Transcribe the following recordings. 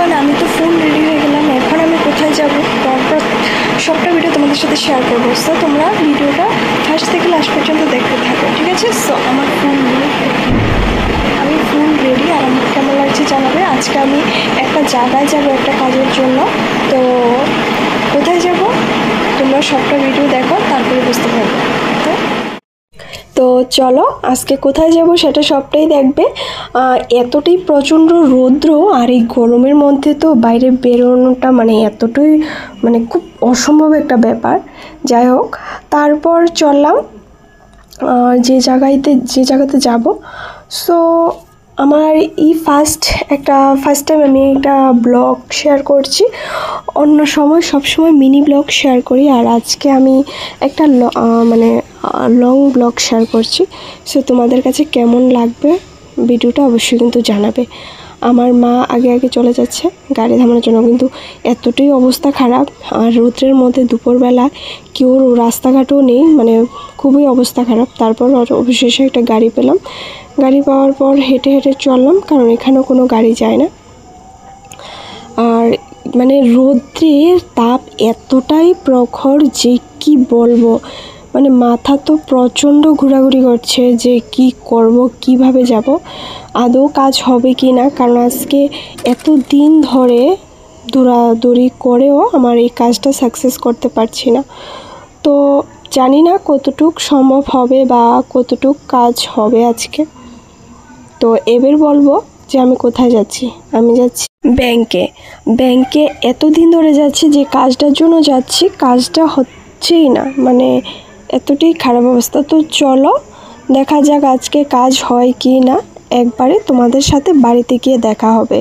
Everyone, আমি তো full ready হয়ে গেলাম। এখন আমি কোথায় যাব তারপর সবটা ভিডিও তোমাদের সাথে শেয়ার করবো। সো তোমরা ভিডিওটা ফার্স্ট থেকে লাস্ট পর্যন্ত দেখতে থাকো, ঠিক আছে? সো আমি ফুল রেডি আর আমার কেমন লাগছে জানাবে। আজকে আমি একটা জায়গায় যাব একটা কাজের জন্য। তো কোথায় যাব তোমরা সবটা ভিডিও দেখো, তারপরে বুঝতে পারবে। তো চলো আজকে কোথায় যাব সেটা সবটাই দেখবে। এতটাই প্রচণ্ড রৌদ্র আর এই গরমের মধ্যে তো বাইরে বেরোনোটা এতটাই খুব অসম্ভব একটা ব্যাপার। যাই হোক, তারপর চললাম যে জায়গাতে যাব। সো আমার ফার্স্ট টাইম আমি একটা ব্লগ শেয়ার করছি। অন্য সময় সবসময় মিনি ব্লগ শেয়ার করি, আর আজকে আমি একটা লং ব্লগ শেয়ার করছি। সো তোমাদের কাছে কেমন লাগবে ভিডিওটা অবশ্যই কিন্তু জানাবে। আমার মা আগে চলে যাচ্ছে গাড়ি থামানোর জন্য, কিন্তু এতটাই অবস্থা খারাপ আর রৌদ্রের মধ্যে দুপুরবেলা কেউ রাস্তাঘাটও নেই, খুবই অবস্থা খারাপ। তারপর অবশেষে একটা গাড়ি পেলাম। গাড়ি পাওয়ার পর হেঁটে চললাম, কারণ এখানেও কোনো গাড়ি যায় না। আর রৌদ্রের তাপ এতটাই প্রখর যে কি বলবো, মাথা তো প্রচণ্ড ঘোরাঘুরি করছে যে কি করব, কিভাবে যাব, আদৌ কাজ হবে কি না। কারণ আজকে এত দিন ধরে দৌড়াদৌড়ি করেও আমার এই কাজটা সাকসেস করতে পারছি না। তো জানি না কতটুক সম্ভব হবে বা কতটুক কাজ হবে আজকে। তো এবার বলবো যে আমি কোথায় যাচ্ছি। আমি যাচ্ছি ব্যাংকে এতদিন ধরে যাচ্ছি, যে কাজটার জন্য যাচ্ছি কাজটা হচ্ছেই না, এতটাই খারাপ অবস্থা। তো চলো দেখা যাক আজকে কাজ হয় কি না, একবারে তোমাদের সাথে বাড়িতে গিয়ে দেখা হবে।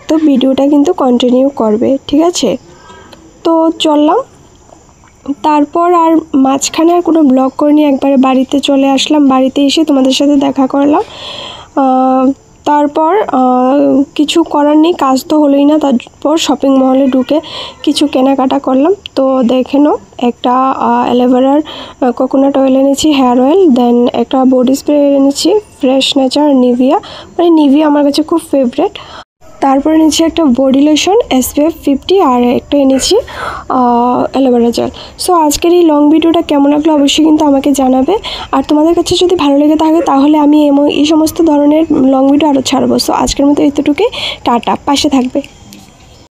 তো ভিডিওটা কিন্তু কন্টিনিউ করবে, ঠিক আছে? তো চললাম, তারপর আর মাঝখানে আর কোনো ব্লগ করিনি, একবারে বাড়িতে চলে আসলাম। বাড়িতে এসে তোমাদের সাথে দেখা করলাম। তারপর কিছু করার নেই, কাজ তো হলোই না। তারপর শপিং মলে ঢুকে কিছু কেনাকাটা করলাম। তো দেখে নাও, একটা অ্যালোভেরার কোকোনাট অয়েল এনেছি, হেয়ার অয়েল, দেন একটা বডি স্প্রে এনেছি ফ্রেশ নেচার নিভিয়া। নিভিয়া আমার কাছে খুব ফেভারেট। তারপরে এনেছি একটা বডি লোশন SPF 50 আর একটা এনেছি অ্যালোভেরা জেল। সো আজকের এই লং ভিডিওটা কেমন লাগলো অবশ্যই কিন্তু আমাকে জানাবে। আর তোমাদের কাছে যদি ভালো লেগে থাকে তাহলে আমি এই সমস্ত ধরনের লং ভিডিও আরও ছাড়বো। সো আজকের মতো এতটুকুই, টাটা, পাশে থাকবে।